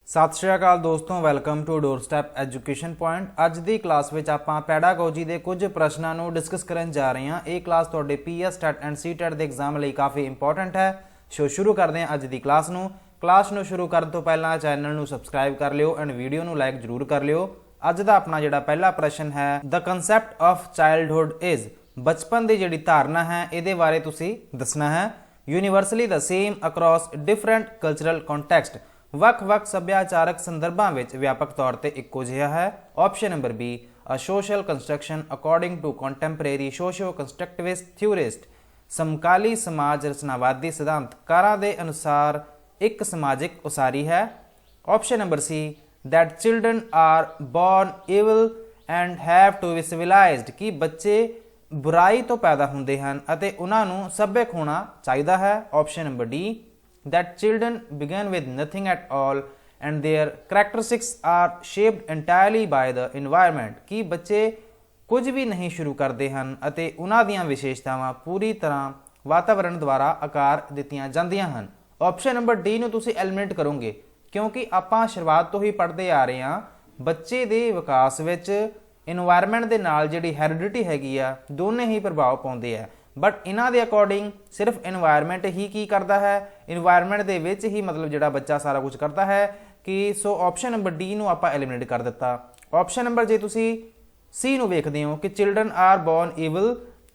सत श्री अकाल दोस्तों, welcome to door step education point. अज की क्लास में आपां पैडागोजी के कुछ प्रश्नों को डिस्कस करन जा रहे हैं। ये क्लास तुहाडे PS TET and C TET के एग्जाम लिए काफ़ी इंपॉर्टेंट है। सो शुरू करते हैं अज की क्लास नूं। क्लास नूं शुरू करने तो पहला चैनल नूं सबसक्राइब कर लियो एंड वीडियो नूं लाइक जरूर कर लियो। अज का अपना जिहड़ा पहला प्रश्न है, the concept of childhood is, बचपन की जिहड़ी धारणा है इहदे बारे तुसीं दसना है। Universally the same across different cultural contexts, ਵੱਖ-ਵੱਖ ਸੱਭਿਆਚਾਰਕ ਸੰਦਰਭਾਂ ਵਿੱਚ ਵਿਆਪਕ ਤੌਰ ਤੇ ਇੱਕੋ ਜਿਹਾ ਹੈ। Option number B, a social construction according to contemporary socio constructivist theorist, ਸਮਕਾਲੀ ਸਮਾਜ ਰਚਨਾਵਾਦੀ ਸਿਧਾਂਤਕਾਰਾਂ ਦੇ ਅਨੁਸਾਰ ਇੱਕ ਸਮਾਜਿਕ ਉਸਾਰੀ ਹੈ। Option number C, that children are born evil and have to be civilized, ਕਿ ਬੱਚੇ ਬੁਰਾਈ ਤੋਂ ਪੈਦਾ ਹੁੰਦੇ ਹਨ ਅਤੇ ਉਹਨਾਂ ਨੂੰ ਸੱਭਿਅਕ ਹੋਣਾ ਚਾਹੀਦਾ ਹੈ। Option number D, that children begin with nothing at all and their characteristics are shaped entirely by the environment, कि बच्चे कुछ भी नहीं शुरू करते हैं ਅਤੇ ਉਹਨਾਂ ਦੀਆਂ ਵਿਸ਼ੇਸ਼ਤਾਵਾਂ ਪੂਰੀ ਤਰ੍ਹਾਂ ਵਾਤਾਵਰਣ ਦੁਆਰਾ ਆਕਾਰ ਦਿੱਤੀਆਂ ਜਾਂਦੀਆਂ ਹਨ। ਆਪਸ਼ਨ ਨੰਬਰ ਡੀ ਨੂੰ ਤੁਸੀਂ ਐਲੀਮੀਨੇਟ ਕਰੋਗੇ ਕਿਉਂਕਿ ਆਪਾਂ ਸ਼ੁਰੂਆਤ ਤੋਂ ਹੀ ਪੜ੍ਹਦੇ ਆ ਰਹੇ ਹਾਂ ਬੱਚੇ ਦੇ ਵਿਕਾਸ ਵਿੱਚ ਇਨਵਾਇਰਨਮੈਂਟ ਦੇ ਨਾਲ ਜਿਹੜੀ ਹੈਰੀਡਿਟੀ ਹੈਗੀ ਆ ਦੋਨੇ ਹੀ ਪ੍ਰਭਾਵ ਪਾਉਂਦੇ ਆ। बट इन्हां दे अकॉर्डिंग सिर्फ इन्वायरमेंट ही की करता है, इन्वायरमेंट दे विच ही मतलब जिहड़ा बच्चा सारा कुछ करता है कि सो ऑप्शन नंबर डी नूं आपां एलिमिनेट कर दिता। ऑप्शन नंबर जे तुसी सी नूं वेखदे हो कि children are born evil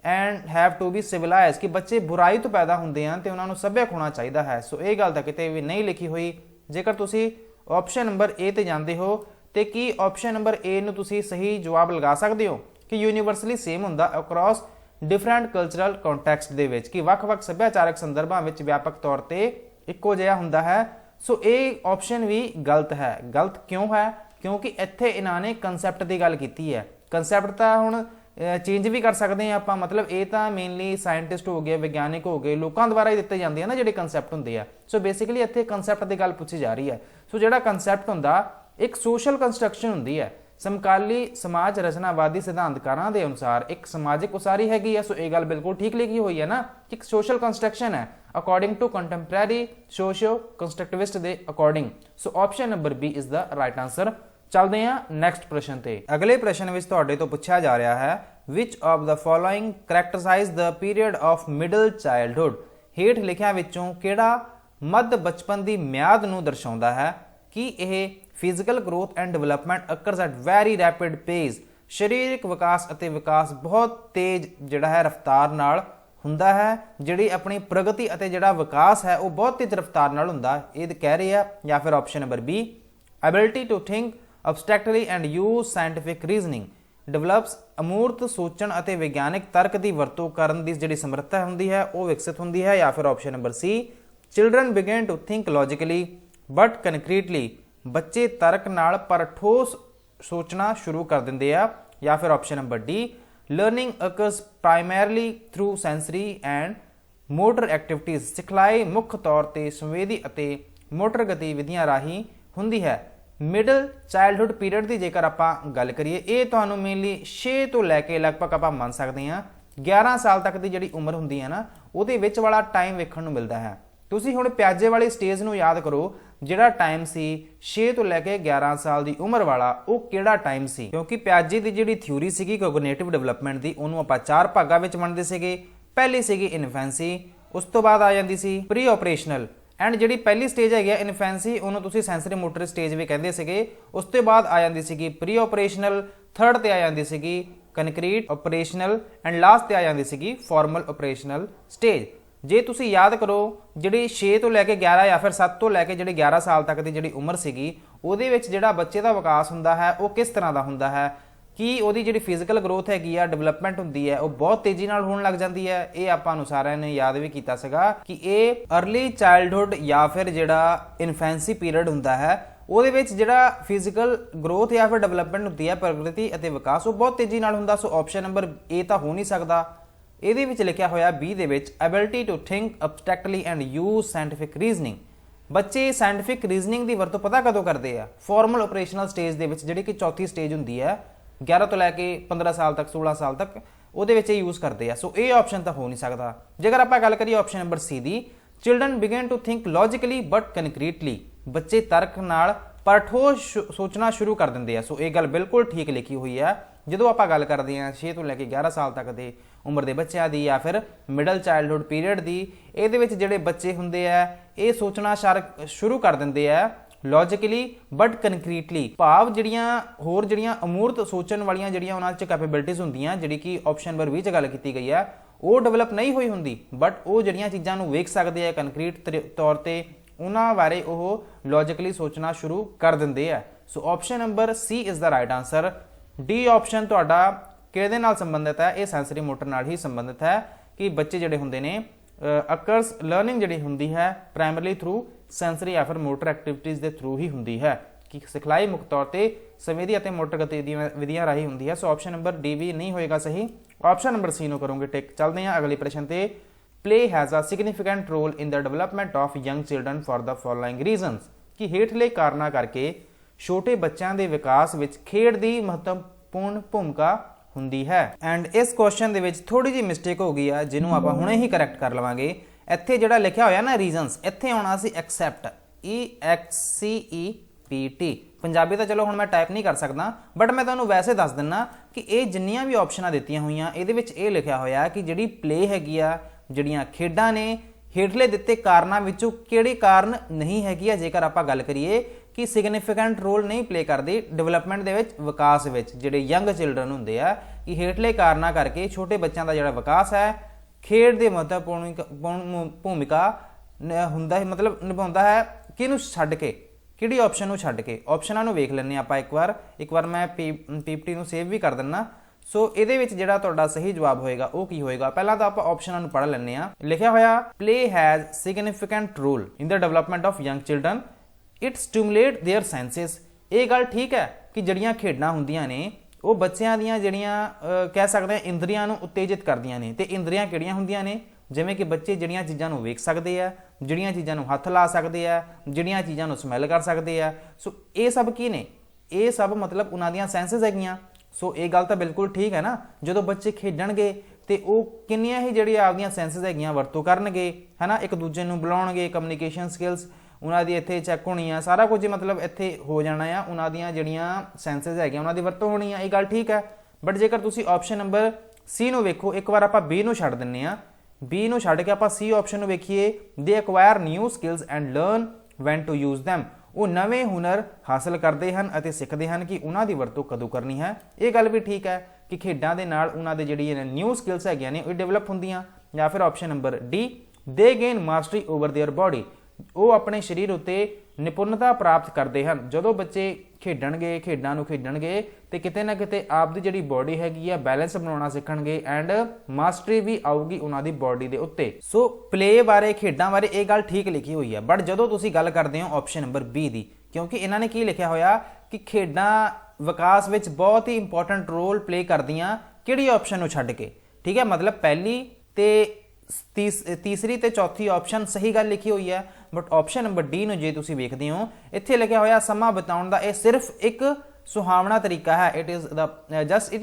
and have to be civilise, कि बच्चे बुराई तो पैदा होंदे हैं ते उन्हां नूं सभ्यक होना चाहिदा है। सो ये गल तां किते भी नहीं लिखी हुई। जेकर तुसी ऑप्शन नंबर ए ते जांदे हो ते की ऑप्शन नंबर ए नूं तुसी सही जवाब लगा सकदे हो कि यूनीवर्सली सेम हुंदा अक्रॉस डिफरेंट कल्चरल कॉन्टैक्सट दे विच, कि ਵੱਖ-ਵੱਖ ਸੱਭਿਆਚਾਰਕ ਸੰਦਰਭਾਂ ਵਿੱਚ व्यापक तौर ਤੇ ਇੱਕੋ ਜਿਹਾ ਹੁੰਦਾ ਹੈ। ਸੋ ਇਹ ਆਪਸ਼ਨ ਵੀ ਗਲਤ ਹੈ। ਗਲਤ ਕਿਉਂ ਹੈ? ਕਿਉਂਕਿ ਇੱਥੇ ਇਹਨਾਂ ਨੇ ਕਨਸੈਪਟ ਦੀ ਗੱਲ ਕੀਤੀ ਹੈ। ਕਨਸੈਪਟ ਤਾਂ ਹੁਣ ਚੇਂਜ ਵੀ ਕਰ ਸਕਦੇ ਹਾਂ ਆਪਾਂ, ਮਤਲਬ ਇਹ ਤਾਂ ਮੇਨਲੀ ਸਾਇੰਟਿਸਟ ਹੋ ਗਏ, ਵਿਗਿਆਨਿਕ ਹੋ ਗਏ, ਲੋਕਾਂ ਦੁਆਰਾ ਹੀ ਦਿੱਤੇ ਜਾਂਦੇ ਆ ਨਾ ਜਿਹੜੇ ਕਨਸੈਪਟ ਹੁੰਦੇ ਆ। ਸੋ ਬੇਸਿਕਲੀ ਇੱਥੇ ਕਨਸੈਪਟ ਦੀ ਗੱਲ ਪੁੱਛੀ ਜਾ ਰਹੀ ਹੈ। ਸੋ ਜਿਹੜਾ ਕਨਸੈਪਟ ਹੁੰਦਾ ਇੱਕ ਸੋਸ਼ਲ ਕੰਸਟਰਕਸ਼ਨ ਹੁੰਦੀ ਹੈ। समकाली समाज रचनावादी सिद्धांतकारों के अनुसार एक समाजिक उसारी हैगी है। सो ये गल बिल्कुल ठीक लिखी हुई है ना कि एक सोशल कंस्ट्रक्शन है according to contemporary socio constructivist के according. So option number B is the right answer. चलते हैं नैक्सट प्रश्न ते। अगले प्रश्न में तुहाडे तो पूछा जा रहा है, which of the following characterize the period of middle childhood, हेठ लिखिया विचों किहड़ा मध्य बचपन की म्याद नूं दर्शाउंदा है कि यह physical growth and development occurs at very rapid pace, शरीरक विकास ਅਤੇ विकास बहुत तेज ਜਿਹੜਾ ਹੈ रफ्तार ਨਾਲ ਹੁੰਦਾ ਹੈ। ਜਿਹੜੀ ਆਪਣੀ ਪ੍ਰਗਤੀ ਅਤੇ ਜਿਹੜਾ ਵਿਕਾਸ ਹੈ ਉਹ ਬਹੁਤ ਤੇਜ਼ ਰਫ਼ਤਾਰ ਨਾਲ ਹੁੰਦਾ ਇਹ ਕਹਿ ਰਹੇ ਆ। ਜਾਂ ਫਿਰ option number B, ability to think abstractly and use scientific reasoning develops, ਅਮੂਰਤ ਸੋਚਣ ਅਤੇ ਵਿਗਿਆਨਕ ਤਰਕ ਦੀ ਵਰਤੋਂ ਕਰਨ ਦੀ ਜਿਹੜੀ ਸਮਰੱਥਾ ਹੁੰਦੀ ਹੈ ਉਹ ਵਿਕਸਿਤ ਹੁੰਦੀ ਹੈ। ਜਾਂ ਫਿਰ option number C, children begin to think logically but concretely, ਬੱਚੇ ਤਰਕ ਨਾਲ ਪਰ ਠੋਸ ਸੋਚਣਾ ਸ਼ੁਰੂ ਕਰ ਦਿੰਦੇ ਆ। ਜਾਂ ਫਿਰ option number D, learning occurs primarily through sensory and motor activities, ਸਿਖਲਾਈ ਮੁੱਖ ਤੌਰ ਤੇ ਸੰਵੇਦੀ ਅਤੇ ਮੋਟਰ ਗਤੀਵਿਧੀਆਂ ਰਾਹੀਂ ਹੁੰਦੀ ਹੈ। ਮਿਡਲ ਚਾਈਲਡਹੁੱਡ ਪੀਰੀਅਡ ਦੀ ਜੇਕਰ ਆਪਾਂ ਗੱਲ ਕਰੀਏ ਇਹ ਤੁਹਾਨੂੰ ਮੇਨਲੀ 6 ਤੋਂ ਲੈ ਕੇ ਲਗਭਗ ਆਪਾਂ ਮੰਨ ਸਕਦੇ ਹਾਂ 11 ਸਾਲ ਤੱਕ ਦੀ ਜਿਹੜੀ ਉਮਰ ਹੁੰਦੀ ਹੈ ਨਾ ਉਹਦੇ ਵਿੱਚ ਵਾਲਾ ਟਾਈਮ ਵੇਖਣ ਨੂੰ ਮਿਲਦਾ ਹੈ। ਤੁਸੀਂ ਹੁਣ ਪਿਆਜੇ ਵਾਲੀ ਸਟੇਜ ਨੂੰ ਯਾਦ ਕਰੋ, ਜਿਹੜਾ ਟਾਈਮ ਸੀ 6 ਤੋਂ ਲੈ ਕੇ 11 ਸਾਲ ਦੀ ਉਮਰ ਵਾਲਾ ਉਹ ਕਿਹੜਾ ਟਾਈਮ ਸੀ? ਕਿਉਂਕਿ ਪਿਆਜੇ ਦੀ ਜਿਹੜੀ ਥਿਊਰੀ ਸੀਗੀ ਕੋਗਨੀਟਿਵ ਡਿਵੈਲਪਮੈਂਟ ਦੀ ਉਹਨੂੰ ਆਪਾਂ 4 ਭਾਗਾਂ ਵਿੱਚ ਵੰਡਦੇ ਸੀਗੇ। ਪਹਿਲੀ ਸੀਗੀ ਇਨਫੈਂਸੀ, ਉਸ ਤੋਂ ਬਾਅਦ ਆ ਜਾਂਦੀ ਸੀ ਪ੍ਰੀ ਆਪਰੇਸ਼ਨਲ ਐਂਡ ਜਿਹੜੀ ਪਹਿਲੀ ਸਟੇਜ ਹੈਗੀ ਆ ਇਨਫੈਂਸੀ ਉਹਨੂੰ ਤੁਸੀਂ ਸੈਂਸਰੀ ਮੋਟਰ ਸਟੇਜ ਵੀ ਕਹਿੰਦੇ ਸੀਗੇ। ਉਸ ਤੋਂ ਬਾਅਦ ਆ ਜਾਂਦੀ ਸੀਗੀ ਪ੍ਰੀ ਆਪਰੇਸ਼ਨਲ, ਥਰਡ ਤੇ ਆ ਜਾਂਦੀ ਸੀਗੀ ਕਨਕਰੀਟ ਆਪਰੇਸ਼ਨਲ ਐਂਡ ਲਾਸਟ ਤੇ ਆ ਜਾਂਦੀ ਸੀਗੀ ਫਾਰਮਲ ਆਪਰੇਸ਼ਨਲ ਸਟੇਜ। ਜੇ ਤੁਸੀਂ ਯਾਦ ਕਰੋ ਜਿਹੜੀ 6 ਤੋਂ ਲੈ ਕੇ 11 ਜਾਂ ਫਿਰ 7 ਤੋਂ ਲੈ ਕੇ ਜਿਹੜੀ 11 ਸਾਲ ਤੱਕ ਦੀ ਜਿਹੜੀ ਉਮਰ ਸੀਗੀ ਉਹਦੇ ਵਿੱਚ ਜਿਹੜਾ ਬੱਚੇ ਦਾ ਵਿਕਾਸ ਹੁੰਦਾ ਹੈ ਉਹ ਕਿਸ ਤਰ੍ਹਾਂ ਦਾ ਹੁੰਦਾ ਹੈ ਕਿ ਉਹਦੀ ਜਿਹੜੀ ਫਿਜ਼ੀਕਲ ਗਰੋਥ ਹੈਗੀ ਆ, ਡਿਵੈਲਪਮੈਂਟ ਹੁੰਦੀ ਹੈ ਉਹ ਬਹੁਤ ਤੇਜ਼ੀ ਨਾਲ ਹੋਣ ਲੱਗ ਜਾਂਦੀ ਹੈ। ਇਹ ਆਪਾਂ ਨੂੰ ਸਾਰਿਆਂ ਨੇ ਯਾਦ ਵੀ ਕੀਤਾ ਸੀਗਾ ਕਿ ਇਹ अर्ਲੀ ਚਾਈਲਡਹੁੱਡ ਜਾਂ ਫਿਰ ਜਿਹੜਾ ਇਨਫੈਂਸੀ ਪੀਰੀਅਡ ਹੁੰਦਾ ਹੈ ਉਹਦੇ ਵਿੱਚ ਜਿਹੜਾ ਫਿਜ਼ੀਕਲ ਗਰੋਥ ਜਾਂ ਫਿਰ ਡਿਵੈਲਪਮੈਂਟ ਹੁੰਦੀ ਹੈ, ਪ੍ਰਗਤੀ ਅਤੇ ਵਿਕਾਸ ਉਹ ਬਹੁਤ ਤੇਜ਼ੀ ਨਾਲ ਹੁੰਦਾ। ਸੋ ਆਪਸ਼ਨ ਨੰਬਰ ਏ ਤਾਂ ਹੋ ਨਹੀਂ ਸਕਦਾ। ਇਹਦੇ ਵਿੱਚ ਲਿਖਿਆ ਹੋਇਆ ਬੀ ਦੇ ਵਿੱਚ ability to think abstractly and use scientific reasoning, ਬੱਚੇ ਸਾਇੰਟੀਫਿਕ ਰੀਜ਼ਨਿੰਗ ਦੀ ਵਰਤੋਂ ਪਤਾ ਕਦੋਂ ਕਰਦੇ ਆ? ਫਾਰਮਲ ਆਪਰੇਸ਼ਨਲ ਸਟੇਜ ਦੇ ਵਿੱਚ ਜਿਹੜੀ ਕਿ ਚੌਥੀ ਸਟੇਜ ਹੁੰਦੀ ਹੈ 11 ਤੋਂ ਲੈ ਕੇ 15 ਸਾਲ ਤੱਕ 16 ਸਾਲ ਤੱਕ ਉਹਦੇ ਵਿੱਚ ਇਹ ਯੂਜ਼ ਕਰਦੇ ਆ। ਸੋ ਇਹ ਆਪਸ਼ਨ ਤਾਂ ਹੋ ਨਹੀਂ ਸਕਦਾ। ਜੇਕਰ ਆਪਾਂ ਗੱਲ ਕਰੀਏ ਆਪਸ਼ਨ ਨੰਬਰ ਸੀ ਦੀ, children begin to think logically but concretely, ਬੱਚੇ ਤਰਕ ਨਾਲ ਪਰ ਠੋਸ ਸੋਚਣਾ ਸ਼ੁਰੂ ਕਰ ਦਿੰਦੇ ਆ। ਸੋ ਇਹ ਗੱਲ ਬਿਲਕੁਲ ਠੀਕ ਲਿਖੀ ਹੋਈ ਹੈ। ਜਦੋਂ ਆਪਾਂ ਗੱਲ ਕਰਦੇ ਹਾਂ 6 ਤੋਂ ਲੈ ਕੇ 11 ਸਾਲ ਤੱਕ ਦੇ ਉਮਰ ਦੇ ਬੱਚਿਆਂ ਦੀ ਜਾਂ ਫਿਰ ਮਿਡਲ ਚਾਈਲਡਹੁੱਡ ਪੀਰੀਅਡ ਦੀ, ਇਹਦੇ ਵਿੱਚ ਜਿਹੜੇ ਬੱਚੇ ਹੁੰਦੇ ਆ ਇਹ ਸੋਚਣਾ ਸ਼ੁਰੂ ਕਰ ਦਿੰਦੇ ਆ ਲੌਜੀਕਲੀ ਬਟ ਕਨਕਰੀਟਲੀ, ਭਾਵ ਜਿਹੜੀਆਂ ਅਮੂਰਤ ਸੋਚਣ ਵਾਲੀਆਂ ਜਿਹੜੀਆਂ ਉਹਨਾਂ 'ਚ ਕੈਪੇਬਿਲਿਟੀਜ਼ ਹੁੰਦੀਆਂ, ਜਿਹੜੀ ਕਿ ਆਪਸ਼ਨ ਨੰਬਰ 20 'ਚ ਗੱਲ ਕੀਤੀ ਗਈ ਹੈ, ਉਹ ਡਿਵੈਲਪ ਨਹੀਂ ਹੋਈ ਹੁੰਦੀ, ਬਟ ਉਹ ਜਿਹੜੀਆਂ ਚੀਜ਼ਾਂ ਨੂੰ ਵੇਖ ਸਕਦੇ ਆ ਕਨਕਰੀਟ ਤੌਰ ਤੇ, ਉਹਨਾਂ ਬਾਰੇ ਉਹ ਲੌਜੀਕਲੀ ਸੋਚਣਾ ਸ਼ੁਰੂ ਕਰ ਦਿੰਦੇ ਆ। ਸੋ option number C is the right answer. D option ਤੁਹਾਡਾ ਕਿਹਦੇ ਨਾਲ ਸੰਬੰਧਿਤ ਹੈ? ਇਹ ਸੈਂਸਰੀ ਮੋਟਰ ਨਾਲ ਹੀ ਸੰਬੰਧਿਤ ਹੈ ਕਿ ਬੱਚੇ ਜਿਹੜੇ ਹੁੰਦੇ ਨੇ ਅਕਰਸ ਲਰਨਿੰਗ ਜਿਹੜੀ ਹੁੰਦੀ ਹੈ ਪ੍ਰਾਇਮਰਲੀ ਥਰੂ ਸੈਂਸਰੀ ਜਾਂ ਫਿਰ ਮੋਟਰ ਐਕਟੀਵਿਟੀਜ਼ ਦੇ ਥਰੂ ਹੀ ਹੁੰਦੀ ਹੈ, ਕਿ ਸਿਖਲਾਈ ਮੁੱਖ ਤੌਰ ਤੇ ਸੰਵੇਦੀ ਅਤੇ ਮੋਟਰ ਗਤੀਵਿਧੀਆਂ ਰਾਹੀਂ ਹੁੰਦੀ ਹੈ। ਸੋ ਆਪਸ਼ਨ ਨੰਬਰ ਡੀ ਵੀ ਨਹੀਂ ਹੋਏਗਾ ਸਹੀ। ਆਪਸ਼ਨ ਨੰਬਰ ਸੀ ਨੂੰ ਕਰੋਗੇ ਟਿਕ। ਚੱਲਦੇ ਹਾਂ ਅਗਲੇ ਪ੍ਰਸ਼ਨ ਤੇ। Play has a significant role in the development of young children for the following reasons, ਕਿ ਹੇਠਲੇ ਕਾਰਨਾਂ ਕਰਕੇ ਛੋਟੇ ਬੱਚਿਆਂ ਦੇ ਵਿਕਾਸ ਵਿੱਚ ਖੇਡ ਦੀ ਮਹੱਤਵਪੂਰਨ ਭੂਮਿਕਾ ਹੁੰਦੀ ਹੈ। ਐਂਡ ਇਸ ਕੁਐਸਚਨ ਦੇ ਵਿੱਚ ਥੋੜੀ ਜਿਹੀ ਮਿਸਟੇਕ ਹੋ ਗਈ ਆ, ਜਿਹਨੂੰ ਆਪਾਂ ਹੁਣੇ ਹੀ ਕਰੈਕਟ ਕਰ ਲਵਾਂਗੇ। ਇੱਥੇ ਜਿਹੜਾ ਲਿਖਿਆ ਹੋਇਆ ਨਾ ਰੀਜ਼ਨਸ, ਇੱਥੇ ਆਉਣਾ ਸੀ ਐਕਸੈਪਟ, EXCEPT। ਪੰਜਾਬੀ ਤਾਂ ਚਲੋ ਹੁਣ ਮੈਂ ਟਾਈਪ ਨਹੀਂ ਕਰ ਸਕਦਾ, ਬਟ ਮੈਂ ਤੁਹਾਨੂੰ ਵੈਸੇ ਦੱਸ ਦਿੰਨਾ ਕਿ ਇਹ ਜਿੰਨੀਆਂ ਵੀ ਆਪਸ਼ਨਾਂ ਦਿੱਤੀਆਂ ਹੋਈਆਂ ਇਹਦੇ ਵਿੱਚ ਇਹ ਲਿਖਿਆ ਹੋਇਆ ਕਿ ਜਿਹੜੀ ਪਲੇ ਹੈਗੀ ਆ, ਜਿਹੜੀਆਂ ਖੇਡਾਂ ਨੇ, ਹੇਠਲੇ ਦਿੱਤੇ ਕਾਰਨਾਂ ਵਿੱਚੋਂ ਕਿਹੜੇ ਕਾਰਨ ਨਹੀਂ ਹੈਗੀ ਆ, ਜੇਕਰ ਆਪਾਂ ਗੱਲ ਕਰੀਏ ਕਿ ਸਿਗਨੀਫੀਕੈਂਟ ਰੋਲ ਨਹੀਂ ਪਲੇ ਕਰਦੇ ਡਿਵੈਲਪਮੈਂਟ ਦੇ ਵਿੱਚ, ਵਿਕਾਸ ਵਿੱਚ, ਜਿਹੜੇ ਯੰਗ ਚਿਲਡਰਨ ਹੁੰਦੇ ਆ, ਕਿ ਹੇਠਲੇ ਕਾਰਨਾਂ ਕਰਕੇ ਛੋਟੇ ਬੱਚਿਆਂ ਦਾ ਜਿਹੜਾ ਵਿਕਾਸ ਹੈ ਖੇਡ ਦੇ ਮਹੱਤਵਪੂਰਨ ਭੂਮਿਕਾ ਹੁੰਦਾ ਹੈ, ਮਤਲਬ ਨਿਭਾਉਂਦਾ ਹੈ। ਕਿਹਨੂੰ ਛੱਡ ਕੇ? ਕਿਹੜੀ ਆਪਸ਼ਨ ਨੂੰ ਛੱਡ ਕੇ? ਆਪਸ਼ਨਾਂ ਨੂੰ ਵੇਖ ਲੈਂਦੇ ਆਪਾਂ ਇੱਕ ਵਾਰ ਮੈਂ PPT ਨੂੰ ਸੇਵ ਵੀ ਕਰ ਦਿੰਦਾ। ਸੋ ਇਹਦੇ ਵਿੱਚ ਜਿਹੜਾ ਤੁਹਾਡਾ ਸਹੀ ਜਵਾਬ ਹੋਏਗਾ ਉਹ ਕੀ ਹੋਏਗਾ? ਪਹਿਲਾਂ ਤਾਂ ਆਪਾਂ ਆਪਸ਼ਨਾਂ ਨੂੰ ਪੜ੍ਹ ਲੈਂਦੇ ਆ। ਲਿਖਿਆ ਹੋਇਆ play has significant role in the development of young children, it stimulate their senses. ਇਹ ਗੱਲ ਠੀਕ ਹੈ ਕਿ ਜਿਹੜੀਆਂ ਖੇਡਾਂ ਹੁੰਦੀਆਂ ਨੇ ਉਹ ਬੱਚਿਆਂ ਦੀਆਂ ਜਿਹੜੀਆਂ ਕਹਿ ਸਕਦੇ ਆ ਇੰਦਰੀਆਂ ਨੂੰ ਉਤੇਜਿਤ ਕਰਦੀਆਂ ਨੇ। ਤੇ ਇੰਦਰੀਆਂ ਕਿਹੜੀਆਂ ਹੁੰਦੀਆਂ ਨੇ? ਜਿਵੇਂ ਕਿ ਬੱਚੇ ਜਿਹੜੀਆਂ ਚੀਜ਼ਾਂ ਨੂੰ ਵੇਖ ਸਕਦੇ ਆ, ਜਿਹੜੀਆਂ ਚੀਜ਼ਾਂ ਨੂੰ ਹੱਥ ਲਾ ਸਕਦੇ ਆ, ਜਿਹੜੀਆਂ ਚੀਜ਼ਾਂ ਨੂੰ ਸਮੈਲ ਕਰ ਸਕਦੇ ਆ। ਸੋ ਇਹ ਸਭ ਕੀ ਨੇ? ਇਹ ਸਭ ਮਤਲਬ ਉਹਨਾਂ ਦੀਆਂ ਸੈਂਸਿਸ ਹੈਗੀਆਂ। ਸੋ ਇਹ ਗੱਲ ਤਾਂ ਬਿਲਕੁਲ ਠੀਕ ਹੈ ਨਾ। ਜਦੋਂ ਬੱਚੇ ਖੇਡਣਗੇ ਤੇ ਉਹ ਕਿੰਨੀਆਂ ਹੀ ਜਿਹੜੀਆਂ ਆਪਦੀਆਂ ਸੈਂਸਿਸ ਹੈਗੀਆਂ ਵਰਤੋਂ ਕਰਨਗੇ, ਹੈ ਨਾ, ਇੱਕ ਦੂਜੇ ਨੂੰ ਬੁਲਾਉਣਗੇ, ਕਮਿਊਨੀਕੇਸ਼ਨ ਸਕਿੱਲਸ ਉਹਨਾਂ ਦੀ ਇੱਥੇ ਚੈੱਕ ਹੋਣੀ ਆ, ਸਾਰਾ ਕੁਝ ਮਤਲਬ ਇੱਥੇ ਹੋ ਜਾਣਾ ਆ। ਉਹਨਾਂ ਦੀਆਂ ਜਿਹੜੀਆਂ ਸੈਂਸਿਸ ਹੈਗੀਆਂ ਉਹਨਾਂ ਦੀ ਵਰਤੋਂ ਹੋਣੀ ਆ, ਇਹ ਗੱਲ ਠੀਕ ਹੈ। ਬਟ ਜੇਕਰ ਤੁਸੀਂ ਆਪਸ਼ਨ ਨੰਬਰ ਸੀ ਨੂੰ ਵੇਖੋ, ਇੱਕ ਵਾਰ ਆਪਾਂ ਬੀ ਨੂੰ ਛੱਡ ਦਿੰਨੇ ਆ, ਬੀ ਨੂੰ ਛੱਡ ਕੇ ਆਪਾਂ ਸੀ ਆਪਸ਼ਨ ਨੂੰ ਵੇਖੀਏ, they acquire new skills and learn when to use them। ਉਹ ਨਵੇਂ ਹੁਨਰ ਹਾਸਲ ਕਰਦੇ ਹਨ ਅਤੇ ਸਿੱਖਦੇ ਹਨ ਕਿ ਉਹਨਾਂ ਦੀ ਵਰਤੋਂ ਕਦੋਂ ਕਰਨੀ ਹੈ। ਇਹ ਗੱਲ ਵੀ ਠੀਕ ਹੈ ਕਿ ਖੇਡਾਂ ਦੇ ਨਾਲ ਉਹਨਾਂ ਦੇ ਜਿਹੜੀ ਨਿਊ ਸਕਿੱਲਸ ਹੈਗੀਆਂ ਨੇ ਉਹ ਡਿਵੈਲਪ ਹੁੰਦੀਆਂ। ਜਾਂ ਫਿਰ option number D, they gain mastery over their body. ਉਹ ਆਪਣੇ ਸਰੀਰ ਉੱਤੇ ਨਿਪੁੰਨਤਾ ਪ੍ਰਾਪਤ ਕਰਦੇ ਹਨ। ਜਦੋਂ ਬੱਚੇ ਖੇਡਣਗੇ, ਖੇਡਾਂ ਨੂੰ ਖੇਡਣਗੇ ਤੇ ਕਿਤੇ ਨਾ ਕਿਤੇ ਆਪਦੀ ਜਿਹੜੀ ਬੋਡੀ ਹੈਗੀ ਆ ਬੈਲੈਂਸ ਬਣਾਉਣਾ ਸਿੱਖਣਗੇ ਐਂਡ ਮਾਸਟਰੀ ਵੀ ਆਊਗੀ ਉਹਨਾਂ ਦੀ ਬੋਡੀ ਦੇ ਉੱਤੇ। ਸੋ ਪਲੇ ਬਾਰੇ, ਖੇਡਾਂ ਬਾਰੇ ਇਹ ਗੱਲ ਠੀਕ ਲਿਖੀ ਹੋਈ ਹੈ। ਬਟ ਜਦੋਂ ਤੁਸੀਂ ਗੱਲ ਕਰਦੇ ਹੋ ਆਪਸ਼ਨ ਨੰਬਰ ਬੀ ਦੀ, ਕਿਉਂਕਿ ਇਹਨਾਂ ਨੇ ਕੀ ਲਿਖਿਆ ਹੋਇਆ ਕਿ ਖੇਡਾਂ ਵਿਕਾਸ ਵਿੱਚ ਬਹੁਤ ਹੀ ਇੰਪੋਰਟੈਂਟ ਰੋਲ ਪਲੇ ਕਰਦੀਆਂ, ਕਿਹੜੀ ਆਪਸ਼ਨ ਨੂੰ ਛੱਡ ਕੇ? ਠੀਕ ਹੈ, ਮਤਲਬ ਪਹਿਲੀ ਤੇ ਤੀਸਰੀ ਤੇ ਚੌਥੀ ਆਪਸ਼ਨ ਸਹੀ ਗੱਲ ਲਿਖੀ ਹੋਈ ਹੈ। ਬਟ ਆਪਸ਼ਨ ਨੰਬਰ ਡੀ ਨੂੰ ਜੇ ਤੁਸੀਂ ਵੇਖਦੇ ਹੋ, ਇੱਥੇ ਲਿਖਿਆ ਹੋਇਆ ਸਮਾਂ ਬਿਤਾਉਣ ਦਾ ਇਹ ਸਿਰਫ ਇੱਕ ਸੁਹਾਵਣਾ ਤਰੀਕਾ ਹੈ। It is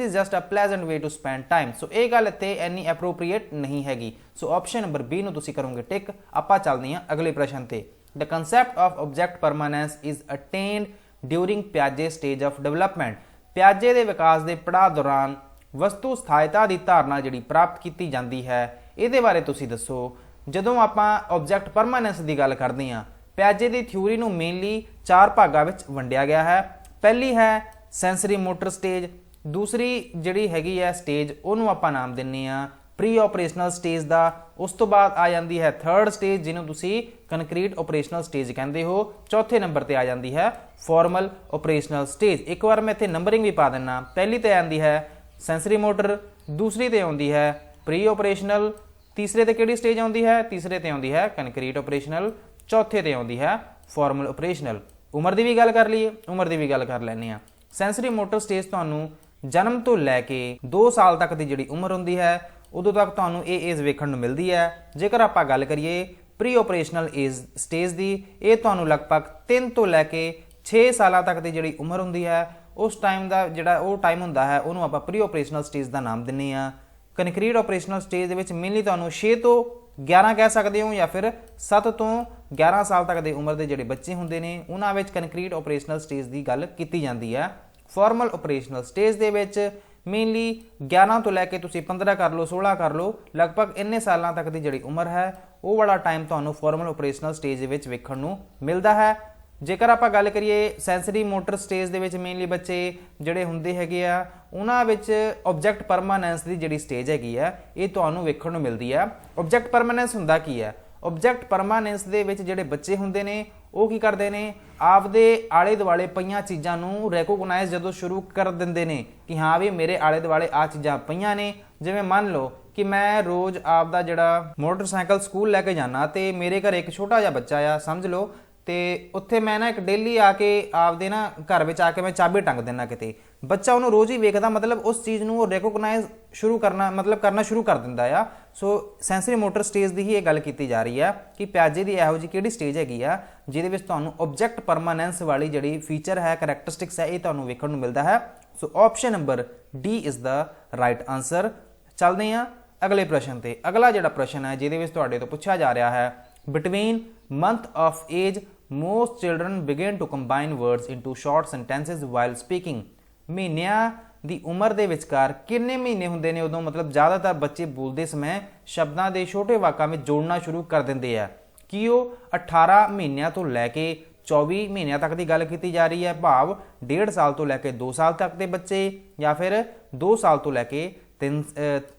just a pleasant way to spend time. So ਇਹ ਗੱਲ ਇੱਥੇ ਇੰਨੀ ਐਪਰੋਪ੍ਰੀਏਟ ਨਹੀਂ ਹੈਗੀ। ਸੋ ਆਪਸ਼ਨ ਨੰਬਰ ਬੀ ਨੂੰ ਤੁਸੀਂ ਕਰੋਗੇ ਟਿਕ। ਆਪਾਂ ਚੱਲਦੇ ਹਾਂ ਅਗਲੇ ਪ੍ਰਸ਼ਨ ਤੇ। The concept of object permanence is attained during ਪਿਆਜੇ ਸਟੇਜ ਆਫ ਡਿਵੈਲਪਮੈਂਟ। ਪਿਆਜੇ ਦੇ ਵਿਕਾਸ ਦੇ ਪੜਾਅ ਦੌਰਾਨ ਵਸਤੂ ਸਥਾਇਤਾ ਦੀ ਧਾਰਨਾ ਜਿਹੜੀ ਪ੍ਰਾਪਤ ਕੀਤੀ ਜਾਂਦੀ ਹੈ, ਇਹਦੇ ਬਾਰੇ ਤੁਸੀਂ ਦੱਸੋ। ਜਦੋਂ ਆਪਾਂ ਆਬਜੈਕਟ ਪਰਮਾਨੈਂਸ ਦੀ ਗੱਲ ਕਰਦੇ ਹਾਂ, ਪਿਆਜੇ ਦੀ ਥਿਊਰੀ ਨੂੰ ਮੇਨਲੀ 4 ਭਾਗਾਂ ਵਿੱਚ ਵੰਡਿਆ ਗਿਆ ਹੈ। ਪਹਿਲੀ ਹੈ ਸੈਂਸਰੀ ਮੋਟਰ ਸਟੇਜ, ਦੂਸਰੀ ਜਿਹੜੀ ਹੈਗੀ ਹੈ ਸਟੇਜ ਉਹਨੂੰ ਆਪਾਂ ਨਾਮ ਦਿੰਨੇ ਆ ਪ੍ਰੀ ਆਪਰੇਸ਼ਨਲ ਸਟੇਜ ਦਾ। ਉਸ ਤੋਂ ਬਾਅਦ ਆ ਜਾਂਦੀ ਹੈ ਥਰਡ ਸਟੇਜ, ਜਿਹਨੂੰ ਤੁਸੀਂ ਕਨਕਰੀਟ ਆਪਰੇਸ਼ਨਲ ਸਟੇਜ ਕਹਿੰਦੇ ਹੋ। ਚੌਥੇ ਨੰਬਰ ਤੇ ਆ ਜਾਂਦੀ ਹੈ ਫਾਰਮਲ ਆਪਰੇਸ਼ਨਲ ਸਟੇਜ। ਇੱਕ ਵਾਰ ਮੈਂ ਇੱਥੇ ਨੰਬਰਿੰਗ ਵੀ ਪਾ ਦਿੰਨਾ। ਪਹਿਲੀ ਤੇ ਆਉਂਦੀ ਹੈ ਸੈਂਸਰੀ ਮੋਟਰ, ਦੂਸਰੀ ਤੇ ਆਉਂਦੀ ਹੈ ਪ੍ਰੀ ਆਪਰੇਸ਼ਨਲ, ਤੀਸਰੇ ਤੇ ਕਿਹੜੀ ਸਟੇਜ ਆਉਂਦੀ ਹੈ? ਤੀਸਰੇ ਤੇ ਆਉਂਦੀ ਹੈ ਕਨਕਰੀਟ ਆਪਰੇਸ਼ਨਲ, ਚੌਥੇ ਤੇ ਆਉਂਦੀ ਹੈ ਫਾਰਮਲ ਆਪਰੇਸ਼ਨਲ। ਉਮਰ ਦੀ ਵੀ ਗੱਲ ਕਰ ਲਈਏ, ਉਮਰ ਦੀ ਵੀ ਗੱਲ ਕਰ ਲੈਂਦੇ ਆ। ਸੈਂਸਰੀ ਮੋਟਰ ਸਟੇਜ ਤੁਹਾਨੂੰ ਜਨਮ ਤੋਂ ਲੈ ਕੇ 2 ਸਾਲ ਤੱਕ ਦੀ ਜਿਹੜੀ ਉਮਰ ਹੁੰਦੀ ਹੈ, ਉਦੋਂ ਤੱਕ ਤੁਹਾਨੂੰ ਇਹ ਏਜ ਵੇਖਣ ਨੂੰ ਮਿਲਦੀ ਹੈ। ਜੇਕਰ ਆਪਾਂ ਗੱਲ ਕਰੀਏ ਪ੍ਰੀ ਆਪਰੇਸ਼ਨਲ ਏਜ ਸਟੇਜ ਦੀ, ਇਹ ਤੁਹਾਨੂੰ ਲਗਭਗ 3 ਤੋਂ ਲੈ ਕੇ 6 ਸਾਲਾਂ ਤੱਕ ਦੀ ਜਿਹੜੀ ਉਮਰ ਹੁੰਦੀ ਹੈ, ਉਸ ਟਾਈਮ ਦਾ ਜਿਹੜਾ ਉਹ ਟਾਈਮ ਹੁੰਦਾ ਹੈ ਉਹਨੂੰ ਆਪਾਂ ਪ੍ਰੀ ਆਪਰੇਸ਼ਨਲ ਸਟੇਜ ਦਾ ਨਾਮ ਦਿੰਨੇ ਆ। ਕਨਕਰੀਟ ਆਪਰੇਸ਼ਨਲ ਸਟੇਜ ਦੇ ਵਿੱਚ ਮੇਨਲੀ ਤੁਹਾਨੂੰ 6 ਤੋਂ 11 कह सकते हो या फिर 7 तो 11 साल तक की उम्र के जोड़े बच्चे होंगे ने उन्होंने कंक्रीट ऑपरेशनल स्टेज की गल की जाती है। फॉर्मल ऑपरेशनल स्टेज के विच मेनली 11 तो लैके तुसीं 15 कर लो 16 कर लो लगभग इन्ने सालों तक की जी उम्र है वो वाला टाइम तो फॉर्मल ऑपरेशनल स्टेज वेखण नूं मिलता है। जेकर आप गल करिए सेंसरी मोटर स्टेज के मेनली बच्चे जोड़े होंगे हैगे आ उन्हां विच ऑब्जैक्ट परमानेंस की जी स्टेज हैगी है ये तुहानूं वेखण नूं मिलती है। ऑब्जैक्ट परमानेंस हुंदा की है? ऑब्जैक्ट परमानेंस दे विच जिहड़े बच्चे होंदे ने वो की करते हैं आपदे आले दुआले पईयां चीज़ां नूं रैकोगनाइज जदों शुरू कर दिंदे ने कि हाँ भी मेरे आले दुआले आ चीज़ां पईयां ने। जिवें मान लो कि मैं रोज़ आपदा जिहड़ा मोटरसाइकिल स्कूल लैके जाना तो मेरे घर एक छोटा जिहा बच्चा आ समझ लो तो उत्थे मैं ना एक डेली आके आपदे ना घर में आके मैं चाबी टंग देना किते बच्चा उन्होंने रोज़ ही वेखदा मतलब उस चीज़ नूं रैकोगनाइज शुरू करना मतलब करना शुरू कर दिंदा आ। सो सेंसरी मोटर स्टेज की ही ये गल की जा रही है कि प्याजे की इहो जी किहड़ी स्टेज हैगी आ जिहदे विच तुहानूं ऑब्जैक्ट परमानेंस वाली जिहड़ी फीचर है करैक्टरिस्टिक्स है ये तुहानूं वेखण नूं मिलता है। सो option number D is the right answer. चलते हैं अगले प्रश्न ते। अगला जिहड़ा प्रश्न है जिहदे विच तुहाडे तों पुछया जा रहा है between month of age most children begin to combine words into short sentences while speaking। महीनिਆਂ ਦੀ ਉਮਰ ਦੇ ਵਿਚਕਾਰ ਕਿੰਨੇ ਮਹੀਨੇ ਹੁੰਦੇ ਨੇ ਉਦੋਂ मतलब ज़्यादातर ਬੱਚੇ ਬੋਲਦੇ ਸਮੇਂ ਸ਼ਬਦਾਂ ਦੇ ਛੋਟੇ ਵਾਕਾਂ ਵਿੱਚ ਜੋੜਨਾ ਸ਼ੁਰੂ ਕਰ ਦਿੰਦੇ ਆ ਕਿ ਉਹ 18 ਮਹੀਨਿਆਂ ਤੋਂ ਲੈ ਕੇ 24 ਮਹੀਨਿਆਂ ਤੱਕ ਦੀ ਗੱਲ ਕੀਤੀ ਜਾ ਰਹੀ ਹੈ ਭਾਵ 1.5 ਸਾਲ ਤੋਂ ਲੈ ਕੇ 2 ਸਾਲ ਤੱਕ ਦੇ ਬੱਚੇ ਜਾਂ ਫਿਰ 2 ਸਾਲ ਤੋਂ ਲੈ ਕੇ 3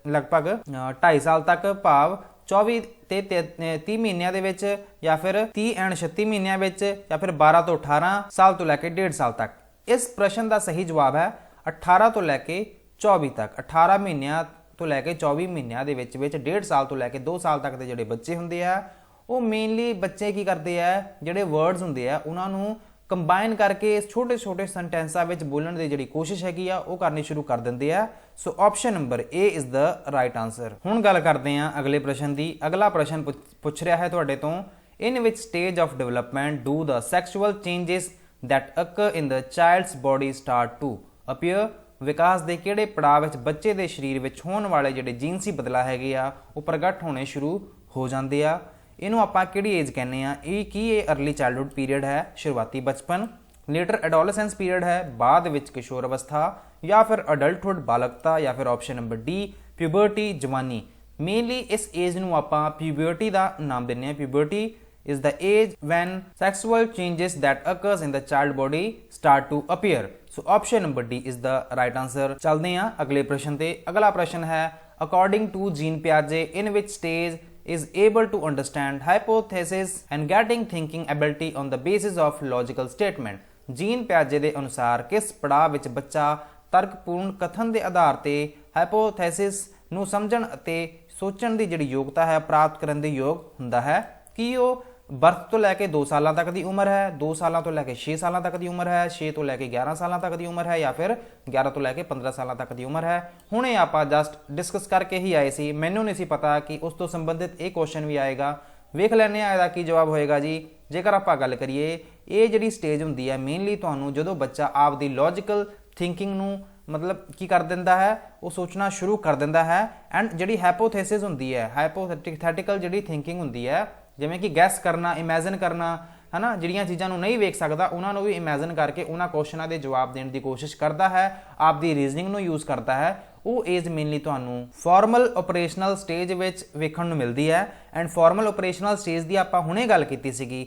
ਲਗਭਗ 2.5 ਸਾਲ ਤੱਕ ਭਾਵ 24 ਤੇ 30 ਮਹੀਨਿਆਂ ਦੇ ਵਿੱਚ ਜਾਂ ਫਿਰ 30 ਐਂਡ 36 ਮਹੀਨਿਆਂ ਵਿੱਚ ਜਾਂ ਫਿਰ 12 ਤੋਂ 18 ਸਾਲ ਤੋਂ ਲੈ ਕੇ 1.5 ਸਾਲ ਤੱਕ। ਇਸ ਪ੍ਰਸ਼ਨ ਦਾ ਸਹੀ ਜਵਾਬ ਹੈ 18 ਤੋਂ ਲੈ ਕੇ 24 ਤੱਕ। 18 ਮਹੀਨਿਆਂ ਤੋਂ ਲੈ ਕੇ 24 ਮਹੀਨਿਆਂ ਦੇ ਵਿੱਚ 1.5 ਸਾਲ ਤੋਂ ਲੈ ਕੇ 2 ਸਾਲ ਤੱਕ ਦੇ ਜਿਹੜੇ ਬੱਚੇ ਹੁੰਦੇ ਆ ਉਹ ਮੇਨਲੀ ਬੱਚੇ ਕੀ ਕਰਦੇ ਆ ਜਿਹੜੇ ਵਰਡਸ ਹੁੰਦੇ ਆ ਉਹਨਾਂ ਨੂੰ ਕੰਬਾਈਨ ਕਰਕੇ ਛੋਟੇ ਛੋਟੇ ਸੈਂਟੈਂਸਾਂ ਵਿੱਚ ਬੋਲਣ ਦੀ ਜਿਹੜੀ ਕੋਸ਼ਿਸ਼ ਹੈਗੀ ਆ ਉਹ ਕਰਨੀ ਸ਼ੁਰੂ ਕਰ ਦਿੰਦੇ ਆ। ਸੋ option number A is the right answer. ਹੁਣ ਗੱਲ ਕਰਦੇ ਆ ਅਗਲੇ ਪ੍ਰਸ਼ਨ ਦੀ। ਅਗਲਾ ਪ੍ਰਸ਼ਨ ਪੁੱਛ ਰਿਹਾ ਹੈ ਤੁਹਾਡੇ ਤੋਂ in which stage of development do the sexual changes that occur in the child's body start to appear. ਵਿਕਾਸ ਦੇ ਕਿਹੜੇ ਪੜਾਅ ਵਿੱਚ ਬੱਚੇ ਦੇ ਸਰੀਰ ਵਿੱਚ ਹੋਣ ਵਾਲੇ ਜਿਹੜੇ ਜੀਨਸੀ ਬਦਲਾਅ ਹੈਗੇ ਆ ਉਹ ਪ੍ਰਗਟ ਹੋਣੇ ਸ਼ੁਰੂ ਹੋ ਜਾਂਦੇ ਆ। ਇਹਨੂੰ ਆਪਾਂ ਕਿਹੜੀ ਏਜ ਕਹਿੰਦੇ ਆ ਇਹ ਕੀ ਇਹ अर्ਲੀ ਚਾਈਲਡहुड ਪੀਰੀਅਡ ਹੈ ਸ਼ੁਰੂਆਤੀ ਬਚਪਨ ਲੇਟਰ ਐਡੋਲੈਸੈਂਸ ਪੀਰੀਅਡ ਹੈ ਬਾਅਦ ਵਿੱਚ ਕਿਸ਼ੋਰ ਅਵਸਥਾ ਜਾਂ ਫਿਰ ਅਡਲਟਹੁੱਡ ਬਾਲਗਤਾ ਜਾਂ ਫਿਰ ਆਪਸ਼ਨ ਨੰਬਰ ਡੀ ਪਿਊਬਰਟੀ ਜਵਾਨੀ। ਮੇਨਲੀ ਇਸ ਏਜ ਨੂੰ ਆਪਾਂ ਪਿਊਬਰਟੀ ਦਾ ਨਾਮ ਦਿੰਦੇ ਆ। Puberty is the age when sexual changes that occurs in the child body start to appear। so option number D is the right answer। चलते हैं अगले प्रश्न ते। अगला प्रश्न है according to Jean Piaget in which stage is able to understand hypothesis and getting thinking ability on the basis of logical statement। Jean पियाजे ਦੇ ਅਨੁਸਾਰ ਕਿਸ ਪੜਾਅ ਵਿੱਚ ਬੱਚਾ ਤਰਕਪੂਰਨ ਕਥਨ ਦੇ ਆਧਾਰ ਤੇ ਹਾਈਪੋਥੈਸਿਸ ਨੂੰ ਸਮਝਣ ਅਤੇ ਸੋਚਣ ਦੀ ਜਿਹੜੀ ਯੋਗਤਾ ਹੈ ਪ੍ਰਾਪਤ ਕਰਨ ਦੇ ਯੋਗ ਹੁੰਦਾ ਹੈ ਕਿ ਉਹ ਬਰਥ ਤੋਂ ਲੈ ਕੇ 2 ਸਾਲਾਂ ਤੱਕ ਦੀ ਉਮਰ ਹੈ 2 ਸਾਲਾਂ ਤੋਂ ਲੈ ਕੇ 6 ਸਾਲਾਂ ਤੱਕ ਦੀ ਉਮਰ ਹੈ 6 ਤੋਂ ਲੈ ਕੇ 11 ਸਾਲਾਂ ਤੱਕ ਦੀ ਉਮਰ ਹੈ ਜਾਂ ਫਿਰ 11 ਤੋਂ ਲੈ ਕੇ 15 ਸਾਲਾਂ ਤੱਕ ਦੀ ਉਮਰ ਹੈ। ਹੁਣੇ ਆਪਾਂ ਜਸਟ ਡਿਸਕਸ ਕਰਕੇ ਹੀ ਆਏ ਸੀ ਮੈਨੂੰ ਨਹੀਂ ਸੀ ਪਤਾ ਕਿ ਉਸ ਤੋਂ ਸੰਬੰਧਿਤ ਇਹ ਕੁਐਸਚਨ ਵੀ ਆਏਗਾ। ਵੇਖ ਲੈਂਦੇ ਆ ਇਹਦਾ ਕੀ ਜਵਾਬ ਹੋਏਗਾ ਜੀ। ਜੇਕਰ ਆਪਾਂ ਗੱਲ ਕਰੀਏ ਇਹ ਜਿਹੜੀ ਸਟੇਜ ਹੁੰਦੀ ਹੈ ਮੇਨਲੀ ਤੁਹਾਨੂੰ ਜਦੋਂ ਬੱਚਾ ਆਪਦੀ ਲੌਜੀਕਲ ਥਿੰਕਿੰਗ ਨੂੰ मतलब की कर देंदा है वो सोचना शुरू कर देंदा है एंड जिहड़ी हाइपोथेसिस हुंदी है हाइपोथेटिकल जिहड़ी थिंकिंग हुंदी है जिवें कि गैस करना इमेजिन करना है ना जिहड़ियां चीज़ां नूं नहीं वेख सकदा उन्हां नूं भी इमेजिन करके उन्हां क्वेश्चनां दे जवाब देण दी कोशिश करदा है आपदी रीजनिंग नूं यूज़ करता है। ਉਹ ਏਜ ਮੇਨਲੀ ਤੁਹਾਨੂੰ ਫਾਰਮਲ ਆਪਰੇਸ਼ਨਲ ਸਟੇਜ ਵਿੱਚ ਵੇਖਣ ਨੂੰ ਮਿਲਦੀ ਹੈ ਐਂਡ ਫਾਰਮਲ ਆਪਰੇਸ਼ਨਲ ਸਟੇਜ ਦੀ ਆਪਾਂ ਹੁਣੇ ਗੱਲ ਕੀਤੀ ਸੀਗੀ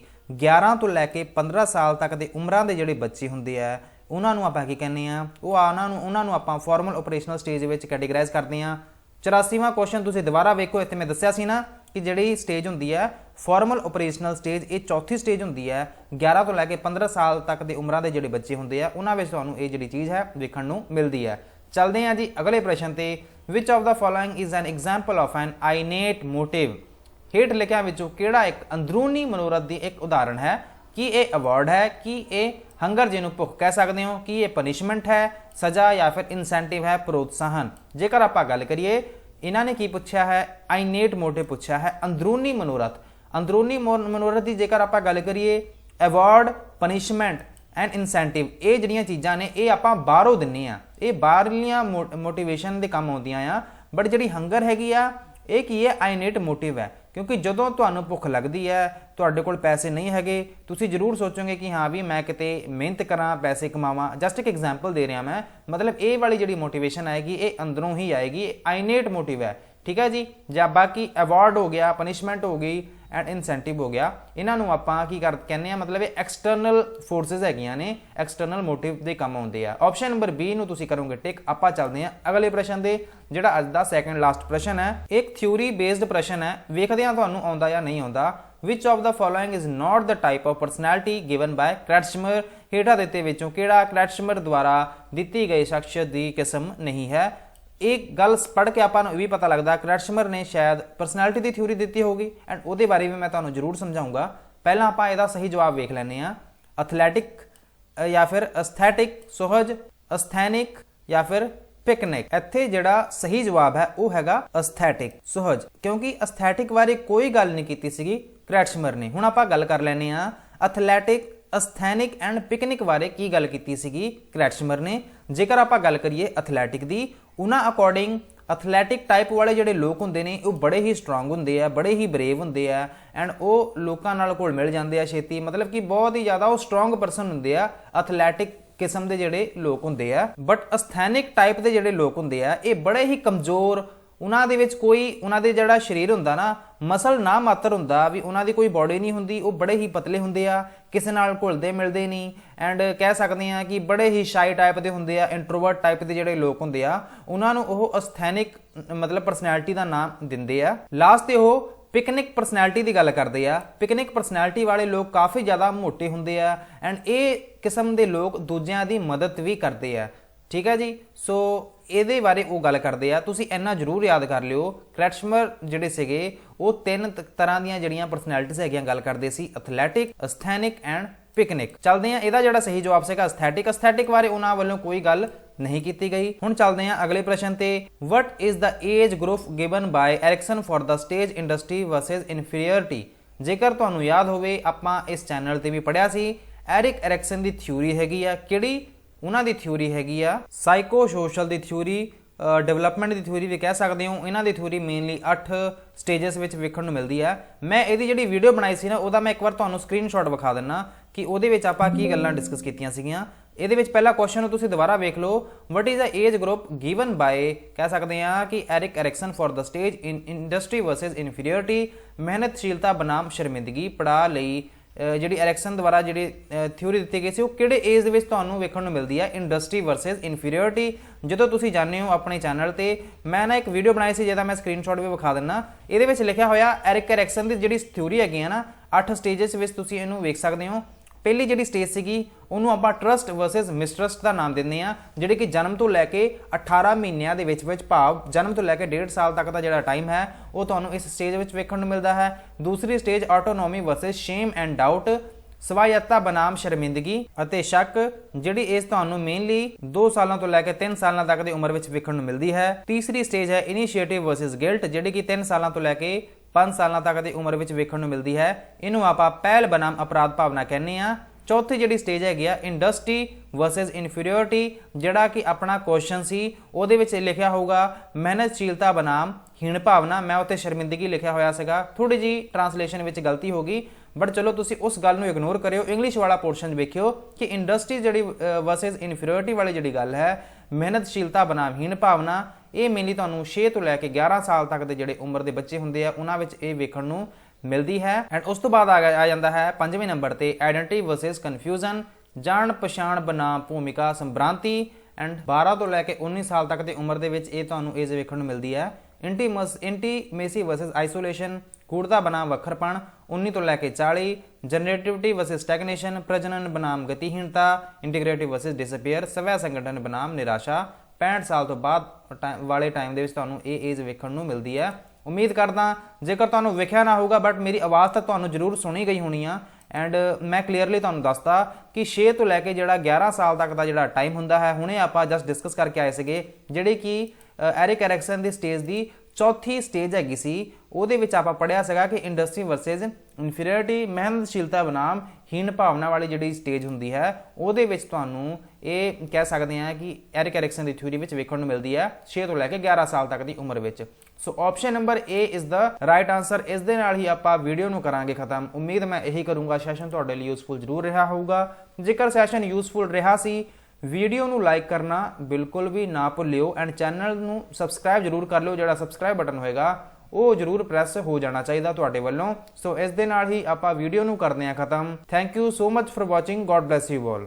11 ਤੋਂ ਲੈ ਕੇ 15 ਸਾਲ ਤੱਕ ਦੇ ਉਮਰਾਂ ਦੇ ਜਿਹੜੇ ਬੱਚੇ ਹੁੰਦੇ ਆ ਉਹਨਾਂ ਨੂੰ ਆਪਾਂ ਕੀ ਕਹਿੰਦੇ ਆ ਉਹਨਾਂ ਨੂੰ ਆਪਾਂ ਫਾਰਮਲ ਆਪਰੇਸ਼ਨਲ ਸਟੇਜ ਵਿੱਚ ਕੈਟੇਗਰਾਈਜ਼ ਕਰਦੇ ਆ। 84ਵਾਂ ਕੁਐਸਚਨ ਤੁਸੀਂ ਦੁਬਾਰਾ ਵੇਖੋ ਇੱਥੇ ਮੈਂ ਦੱਸਿਆ ਸੀ ਨਾ ਕਿ ਜਿਹੜੀ ਸਟੇਜ ਹੁੰਦੀ ਹੈ ਫਾਰਮਲ ਆਪਰੇਸ਼ਨਲ ਸਟੇਜ ਇਹ ਚੌਥੀ ਸਟੇਜ ਹੁੰਦੀ ਹੈ 11 ਤੋਂ ਲੈ ਕੇ 15 ਸਾਲ ਤੱਕ ਦੇ ਉਮਰਾਂ ਦੇ ਜਿਹੜੇ ਬੱਚੇ ਹੁੰਦੇ ਆ ਉਹਨਾਂ ਵਿੱਚ ਤੁਹਾਨੂੰ ਇਹ ਜਿਹੜੀ ਚੀਜ਼ ਹੈ ਵੇਖਣ ਨੂੰ ਮਿਲਦੀ ਹੈ। चलते हैं जी अगले प्रश्न ते। Which of the following is an example of an innate motive. हेठ लिखिया विचों किहड़ा एक अंदरूनी मनोरथ की एक उदाहरण है कि ये अवार्ड है कि ये हंगर जिन्हों भुख कह सकते हो कि ये पनिशमेंट है सज़ा या फिर इंसेंटिव है प्रोत्साहन। जेकर आप गल करिए इन्होंने की पूछा है आइनेट मोटिव पूछा है अंदरूनी मनोरथ। अंदरूनी मनोरथ की जेकर आप गल करिए अवार्ड पनिशमेंट एंड इंसेंटिव ये जिहड़ियां चीज़ां ने ये आपां बाहरों दिन्ने आ ये बाहरलियां मोटिवेशन दे काम आउंदियां आ बट जिहड़ी हंगर हैगी आ ये की है आइनेट मोटिव है क्योंकि ਜਦੋਂ ਤੁਹਾਨੂੰ ਭੁੱਖ ਲੱਗਦੀ ਹੈ, ਤੁਹਾਡੇ ਕੋਲ ਪੈਸੇ ਨਹੀਂ ਹੈਗੇ, ਤੁਸੀਂ ਜ਼ਰੂਰ ਸੋਚੋਗੇ ਕਿ ਹਾਂ ਵੀ ਮੈਂ ਕਿਤੇ ਮਿਹਨਤ ਕਰਾਂ, ਪੈਸੇ ਕਮਾਵਾਂ। ਜਸਟ ਇੱਕ ਐਗਜ਼ਾਮਪਲ ਦੇ ਰਿਹਾ ਮੈਂ, ਮਤਲਬ ਇਹ ਵਾਲੀ ਜਿਹੜੀ ਮੋਟੀਵੇਸ਼ਨ ਆਏਗੀ ਇਹ ਅੰਦਰੋਂ ਹੀ ਆਏਗੀ, ਇਹ ਆਈਨੇਟ ਮੋਟਿਵ ਹੈ, ठीक है जी। ਜਾਂ ਬਾਕੀ ਅਵਾਰਡ ਹੋ ਗਿਆ, ਪਨਿਸ਼ਮੈਂਟ ਹੋ ਗਈ ਐਂਡ ਇਨਸੈਂਟਿਵ ਹੋ ਗਿਆ, ਇਹਨਾਂ ਨੂੰ ਆਪਾਂ ਕੀ ਕਹਿੰਦੇ ਆ, ਮਤਲਬ ਇਹ ਐਕਸਟਰਨਲ ਫੋਰਸਿਸ ਹੈਗੀਆਂ ਨੇ, ਐਕਸਟਰਨਲ ਮੋਟਿਵ ਦੇ ਕੰਮ ਆਉਂਦੇ ਆ। ਆਪਸ਼ਨ ਨੰਬਰ ਬੀ ਨੂੰ ਤੁਸੀਂ ਕਰੋਗੇ ਟਿਕ। ਆਪਾਂ ਚੱਲਦੇ ਹਾਂ ਅਗਲੇ ਪ੍ਰਸ਼ਨ ਦੇ, ਜਿਹੜਾ ਅੱਜ ਦਾ ਸੈਕੰਡ ਲਾਸਟ ਪ੍ਰਸ਼ਨ ਹੈ। ਇੱਕ ਥਿਊਰੀ ਬੇਸਡ ਪ੍ਰਸ਼ਨ ਹੈ, ਵੇਖਦੇ ਹਾਂ ਤੁਹਾਨੂੰ ਆਉਂਦਾ ਜਾਂ ਨਹੀਂ ਆਉਂਦਾ। Which of the following is not the type of personality given by Kretschmer. ਹੇਠਾਂ ਦਿੱਤੇ ਵਿੱਚੋਂ ਕਿਹੜਾ ਕ੍ਰੈਟਸ਼ਮਰ ਦੁਆਰਾ ਦਿੱਤੀ ਗਈ ਸ਼ਖਸੀਅਤ ਦੀ ਕਿਸਮ ਨਹੀਂ ਹੈ। एक गल पढ़ के आपां नूं भी पता लगता क੍ਰੈਟਸ਼ਮਰ ने शायद परसनैलिटी की थ्योरी दी होगी एंड उहदे बारे भी मैं तुहानूं जरूर समझाऊंगा। पहला आपां इहदा सही जवाब वेख लैंदे आ, एथलैटिक या फिर एस्थैटिक, सुहज, एस्थैनिक या फिर पिकनिक। इत्थे जिहड़ा सही जवाब है वो हैगा एस्थैटिक, सुहज, क्योंकि एस्थैटिक बारे कोई गल नहीं कीती सीगी ਕ੍ਰੈਟਸ਼ਮਰ ने। हुण आपां गल कर लैंदे आ एथलैटिक, एस्थैनिक एंड पिकनिक बारे की गल की सीगी क੍ਰੈਟਸ਼ਮਰ ने। जेकर आपां गल करिए एथलैटिक दी, उन्हां अकॉर्डिंग एथलैटिक टाइप वाले जिहड़े लोग हुंदे ने वो बड़े ही स्ट्रोंग हुंदे आ, बड़े ही ब्रेव हुंदे आ एंड वो लोकां नाल घुल मिल जांदे आ छेती, मतलब कि बहुत ही ज़्यादा वो स्ट्रोंग परसन हुंदे आ एथलैटिक किस्म के जिहड़े लोग हुंदे आ। बट एस्थैनिक टाइप के जिहड़े लोग हुंदे आ ये बड़े ही कमज़ोर, उन्हां दे विच कोई उन्हां दे जिहड़ा शरीर हुंदा ना मसल ना मात्र हुंदा, भी उन्हां दी कोई बॉडी नहीं हुंदी, वो बड़े ही पतले हुंदे आ, किसी नाल घुलदे मिलदे नहीं एंड कह सकते हैं कि बड़े ही शाई टाइप के हुंदे आ, इंट्रोवर्ट टाइप के जिहड़े लोग हुंदे आ उन्हां नूं ओह एस्थैनिक मतलब परसनैलिटी का नाम दिंदे आ। लास्ट ते ओह पिकनिक परसनैलिटी की गल करते हैं। पिकनिक परसनैलिटी वाले लोग काफ़ी ज़्यादा मोटे होंगे एंड ये किस्म के लोग दूजिਆਂ की मदद भी करते हैं, ठीक है जी। सो ਇਹਦੇ ਬਾਰੇ ਉਹ ਗੱਲ ਕਰਦੇ ਆ, ਤੁਸੀਂ ਇੰਨਾ ਜ਼ਰੂਰ ਯਾਦ ਕਰ ਲਿਓ। ਕ੍ਰੈਟਸ਼ਮਰ ਜਿਹੜੇ ਸੀਗੇ ਉਹ ਤਿੰਨ ਤਰ੍ਹਾਂ ਦੀਆਂ ਜਿਹੜੀਆਂ ਪਰਸਨੈਲਿਟੀਜ਼ ਹੈਗੀਆਂ ਗੱਲ ਕਰਦੇ ਸੀ, ਐਥਲੈਟਿਕ, ਐਸਥੈਨਿਕ ਐਂਡ ਪਿਕਨਿਕ। ਚੱਲਦੇ ਆ, ਇਹਦਾ ਜਿਹੜਾ ਸਹੀ ਜਵਾਬ ਸੀਗਾ ਐਸਥੈਟਿਕ। ਐਸਥੈਟਿਕ ਬਾਰੇ ਉਹਨਾਂ ਵੱਲੋਂ ਕੋਈ ਗੱਲ नहीं की गई। ਹੁਣ ਚੱਲਦੇ ਆ ਅਗਲੇ ਪ੍ਰਸ਼ਨ ਤੇ। What is the age group given ਬਾय Ericsson for the stage industry versus inferiority. ਜੇਕਰ ਤੁਹਾਨੂੰ ਯਾਦ ਹੋਵੇ ਆਪਾਂ ਇਸ ਚੈਨਲ ਤੇ ਵੀ ਪੜਿਆ ਸੀ, ਐਰਿਕ ਐਰਿਕਸਨ ਦੀ ਥਿਊਰੀ ਹੈਗੀ ਆ ਕਿਹੜੀ, ਉਹਨਾਂ ਦੀ ਥਿਊਰੀ ਹੈਗੀ ਆ ਸਾਈਕੋ ਸੋਸ਼ਲ ਦੀ ਥਿਊਰੀ, ਡਿਵੈਲਪਮੈਂਟ ਦੀ ਥਿਊਰੀ ਵੀ ਕਹਿ ਸਕਦੇ ਹੋ। ਇਹਨਾਂ ਦੀ ਥਿਊਰੀ ਮੇਨਲੀ 8 ਸਟੇਜਸ ਵਿੱਚ ਵੇਖਣ ਨੂੰ ਮਿਲਦੀ ਹੈ। ਮੈਂ ਇਹਦੀ ਜਿਹੜੀ ਵੀਡੀਓ ਬਣਾਈ ਸੀ ਨਾ ਉਹਦਾ ਮੈਂ ਇੱਕ ਵਾਰ ਤੁਹਾਨੂੰ ਸਕਰੀਨਸ਼ਾਟ ਵਿਖਾ ਦਿੰਨਾ ਕਿ ਉਹਦੇ ਵਿੱਚ ਆਪਾਂ ਕੀ ਗੱਲਾਂ ਡਿਸਕਸ ਕੀਤੀਆਂ ਸੀਗੀਆਂ। ਇਹਦੇ ਵਿੱਚ ਪਹਿਲਾ ਕੁਐਸਚਨ ਨੂੰ ਤੁਸੀਂ ਦੁਬਾਰਾ ਵੇਖ ਲਓ, what is the age group given by ਕਹਿ ਸਕਦੇ ਆ ਕਿ Erik Erikson for the stage in industry versus inferiority. ਮਿਹਨਤਸ਼ੀਲਤਾ ਬਨਾਮ ਸ਼ਰਮਿੰਦਗੀ ਪੜਾਅ ਲਈ ਜਿਹੜੀ ਐਰਿਕਸਨ ਦੁਆਰਾ ਜਿਹੜੀ ਥਿਊਰੀ ਦਿੱਤੀ ਗਈ ਸੀ ਉਹ ਕਿਹੜੇ ਏਜ ਦੇ ਵਿੱਚ ਤੁਹਾਨੂੰ ਵੇਖਣ ਨੂੰ ਮਿਲਦੀ ਹੈ, ਇੰਡਸਟਰੀ ਵਰਸਸ ਇਨਫੀਰੀਅਰਿਟੀ। ਜਦੋਂ ਤੁਸੀਂ ਜਾਣਦੇ ਹੋ ਆਪਣੇ ਚੈਨਲ ਤੇ ਮੈਂ ਨਾ ਇੱਕ ਵੀਡੀਓ ਬਣਾਈ ਸੀ ਜਿਹਦਾ ਮੈਂ ਸਕਰੀਨਸ਼ਾਟ ਵੀ ਵਿਖਾ ਦਿੰਨਾ। ਇਹਦੇ ਵਿੱਚ ਲਿਖਿਆ ਹੋਇਆ ਐਰਿਕ ਐਰਿਕਸਨ ਦੀ ਜਿਹੜੀ ਥਿਊਰੀ ਹੈਗੀ ਆ ਨਾ 8 ਸਟੇਜਸ ਵਿੱਚ ਤੁਸੀਂ ਇਹਨੂੰ ਵੇਖ ਸਕਦੇ ਹੋ। ਪਹਿਲੀ ਜਿਹੜੀ ਸਟੇਜ ਸੀਗੀ ਉਹਨੂੰ ਆਪਾਂ ਟਰਸਟ ਵਰਸਸ ਮਿਸਟਰਸਟ ਦਾ ਨਾਮ ਦਿੰਦੇ ਆ, ਜਿਹੜੇ ਕਿ ਜਨਮ ਤੋਂ ਲੈ ਕੇ 18 ਮਹੀਨਿਆਂ ਦੇ ਵਿੱਚ ਭਾਵ ਜਨਮ ਤੋਂ ਲੈ ਕੇ 1.5 ਸਾਲ ਤੱਕ ਦਾ ਜਿਹੜਾ ਟਾਈਮ ਹੈ ਉਹ ਤੁਹਾਨੂੰ ਇਸ ਸਟੇਜ ਵਿੱਚ ਵੇਖਣ ਨੂੰ ਮਿਲਦਾ ਹੈ। ਦੂਸਰੀ stage autonomy versus shame and doubt, ਸਵਾਇਤਤਾ ਬਨਾਮ ਸ਼ਰਮਿੰਦਗੀ ਅਤੇ ਸ਼ੱਕ, ਜਿਹੜੀ ਏਜ ਤੁਹਾਨੂੰ ਮੇਨਲੀ 2 ਸਾਲਾਂ ਤੋਂ ਲੈ ਕੇ 3 ਸਾਲਾਂ ਤੱਕ ਦੀ ਉਮਰ ਵਿੱਚ ਵੇਖਣ ਨੂੰ ਮਿਲਦੀ ਹੈ। ਤੀਸਰੀ ਸਟੇਜ ਹੈ ਇਨੀਸ਼ੀਏਟਿਵ ਵਰਸਸ ਗਿਲਟ, ਜਿਹੜੀ ਕਿ 3 ਸਾਲਾਂ ਤੋਂ ਲੈ ਕੇ 5 ਸਾਲਾਂ ਤੱਕ ਦੀ ਉਮਰ ਵਿੱਚ ਵੇਖਣ ਨੂੰ ਮਿਲਦੀ ਹੈ। ਇਹਨੂੰ ਆਪਾਂ ਪਹਿਲ ਬਨਾਮ ਅਪਰਾਧ ਭਾਵਨਾ ਕਹਿੰਦੇ ਆ। ਚੌਥੀ ਜਿਹੜੀ ਸਟੇਜ ਹੈਗੀ ਆ ਇੰਡਸਟਰੀ ਵਰਸਸ ਇਨਫੀਰੀਅਰਿਟੀ, ਜਿਹੜਾ ਕਿ ਆਪਣਾ ਕੁਐਸਚਨ ਸੀ ਉਹਦੇ ਵਿੱਚ ਲਿਖਿਆ ਹੋਊਗਾ ਮਿਹਨਤਸ਼ੀਲਤਾ ਬਨਾਮ ਹੀਣ ਭਾਵਨਾ, ਮੈਂ ਉੱਥੇ ਸ਼ਰਮਿੰਦਗੀ ਲਿਖਿਆ ਹੋਇਆ ਸੀਗਾ, ਥੋੜੀ ਜੀ ਟਰਾਂਸਲੇਸ਼ਨ ਵਿੱਚ ਗਲਤੀ ਹੋ ਗਈ ਬਟ ਚਲੋ ਤੁਸੀਂ ਉਸ ਗੱਲ ਨੂੰ ਇਗਨੋਰ ਕਰਿਓ। ਇੰਗਲਿਸ਼ ਵਾਲਾ ਪੋਰਸ਼ਨ ਵੇਖਿਓ ਕਿ ਇੰਡਸਟਰੀ ਜਿਹੜੀ ਵਰਸਸ ਇਨਫੀਰੀਅਰਿਟੀ ਵਾਲੀ ਜਿਹੜੀ ਗੱਲ ਹੈ ਮਿਹਨਤਸ਼ੀਲਤਾ ਬਨਾਮ ਹੀਣ ਭਾਵਨਾ, ਇਹ ਮੇਨਲੀ ਤੁਹਾਨੂੰ 6 ਤੋਂ ਲੈ ਕੇ 11 ਸਾਲ ਤੱਕ ਦੇ ਜਿਹੜੇ ਉਮਰ ਦੇ ਬੱਚੇ ਹੁੰਦੇ ਆ ਉਹਨਾਂ ਵਿੱਚ ਇਹ ਵੇਖਣ ਨੂੰ ਮਿਲਦੀ ਹੈ। ਐਂਡ ਉਸ ਤੋਂ ਬਾਅਦ ਆ ਜਾਂਦਾ ਹੈ 5ਵੇਂ ਨੰਬਰ ਤੇ ਆਇਡੈਂਟੀਟੀ ਵਰਸਸ ਕਨਫਿਊਜ਼ਨ, ਜਾਣ ਪਛਾਣ ਬਨਾਮ ਭੂਮਿਕਾ ਸੰਭ੍ਰਾਂਤੀ। ਐਂਡ 12 ਤੋਂ ਲੈ ਕੇ 19 ਸਾਲ ਤੱਕ ਦੀ ਉਮਰ ਦੇ ਵਿੱਚ ਇਹ ਤੁਹਾਨੂੰ ਏਜ ਵੇਖਣ ਨੂੰ ਮਿਲਦੀ ਹੈ। ਇੰਟੀਮੇਸੀ ਵਰਸਸ ਆਈਸੋਲੇਸ਼ਨ, ਕੂੜਤਾ ਬਨਾਮ ਵੱਖਰਪਣ 19 ਤੋਂ ਲੈ ਕੇ 40, ਜਨਰੇਟਿਵਿਟੀ ਵਰਸਸ ਸਟੈਗਨੇਸ਼ਨ, ਪ੍ਰਜਨਨ ਬਨਾਮ ਗਤੀਹੀਣਤਾ, ਇੰਟੀਗ੍ਰੇਟਿਵ ਵਰਸਸ ਡਿਸਅਪੀਅਰ, ਸਵੈ ਸੰਗਠਨ ਬਨਾਮ ਨਿਰਾਸ਼ਾ। 65 ਸਾਲ ਤੋਂ ਬਾਅਦ ਵਾਲੇ ਟਾਈਮ ਦੇ ਵਿੱਚ ਤੁਹਾਨੂੰ ਇਹ ਏਜ ਵੇਖਣ ਨੂੰ ਮਿਲਦੀ ਹੈ। ਉਮੀਦ ਕਰਦਾ ਜੇਕਰ ਤੁਹਾਨੂੰ ਵੇਖਿਆ ਨਾ ਹੋਊਗਾ ਬਟ ਮੇਰੀ ਆਵਾਜ਼ ਤਾਂ ਤੁਹਾਨੂੰ ਜ਼ਰੂਰ ਸੁਣੀ ਗਈ ਹੋਣੀ ਆ ਐਂਡ ਮੈਂ ਕਲੀਅਰਲੀ ਤੁਹਾਨੂੰ ਦੱਸਦਾ ਕਿ 6 ਤੋਂ ਲੈ ਕੇ ਜਿਹੜਾ 11 ਸਾਲ ਤੱਕ ਦਾ ਜਿਹੜਾ ਟਾਈਮ ਹੁੰਦਾ ਹੈ, ਹੁਣੇ ਆਪਾਂ ਜਸਟ ਡਿਸਕਸ ਕਰਕੇ ਆਏ ਸੀਗੇ, ਜਿਹੜੀ ਕਿ ਐਰਿਕ ਐਰਿਕਸਨ ਦੀ ਸਟੇਜ ਦੀ ਚੌਥੀ ਸਟੇਜ ਹੈਗੀ ਸੀ। ਉਹਦੇ ਵਿੱਚ ਆਪਾਂ ਪੜ੍ਹਿਆ ਸੀਗਾ ਕਿ ਇੰਡਸਟਰੀ ਵਰਸਸ ਇਨਫੀਰੀਅਰਿਟੀ, ਮਿਹਨਤਸ਼ੀਲਤਾ ਬਨਾਮ ਹੀਨ ਭਾਵਨਾ ਵਾਲੀ ਜਿਹੜੀ ਸਟੇਜ ਹੁੰਦੀ ਹੈ ਉਹਦੇ ਵਿੱਚ ਤੁਹਾਨੂੰ ਇਹ ਕਹਿ ਸਕਦੇ ਹਾਂ ਕਿ ਐਰਿਕ ਐਰਿਕਸਨ ਦੀ ਥਿਊਰੀ ਵਿੱਚ ਵੇਖਣ ਨੂੰ ਮਿਲਦੀ ਹੈ 6 ਤੋਂ ਲੈ ਕੇ 11 ਸਾਲ ਤੱਕ ਦੀ ਉਮਰ ਵਿੱਚ। ਸੋ option number A is the right answer. ਇਸ ਦੇ ਨਾਲ ਹੀ ਆਪਾਂ ਵੀਡੀਓ ਨੂੰ ਕਰਾਂਗੇ ਖਤਮ। ਉਮੀਦ ਮੈਂ ਇਹੀ ਕਰੂੰਗਾ ਸੈਸ਼ਨ ਤੁਹਾਡੇ ਲਈ ਯੂਸਫੁਲ ਜ਼ਰੂਰ ਰਿਹਾ ਹੋਊਗਾ। ਜੇਕਰ ਸੈਸ਼ਨ ਯੂਸਫੁਲ ਰਿਹਾ ਸੀ, ਵੀਡੀਓ ਨੂੰ ਲਾਈਕ ਕਰਨਾ ਬਿਲਕੁਲ ਵੀ ਨਾ ਭੁੱਲਿਓ ਐਂਡ ਚੈਨਲ ਨੂੰ ਸਬਸਕ੍ਰਾਈਬ ਜ਼ਰੂਰ ਕਰ ਲਿਓ। ਜਿਹੜਾ ਸਬਸਕ੍ਰਾਈਬ ਬਟਨ ਹੋਏਗਾ ਉਹ ਜ਼ਰੂਰ ਪ੍ਰੈਸ ਹੋ ਜਾਣਾ ਚਾਹੀਦਾ ਤੁਹਾਡੇ ਵੱਲੋਂ। ਸੋ ਇਸ ਦੇ ਨਾਲ ਹੀ ਆਪਾਂ ਵੀਡੀਓ ਨੂੰ ਕਰਦੇ ਹਾਂ ਖਤਮ। Thank you so much for watching. God bless you all.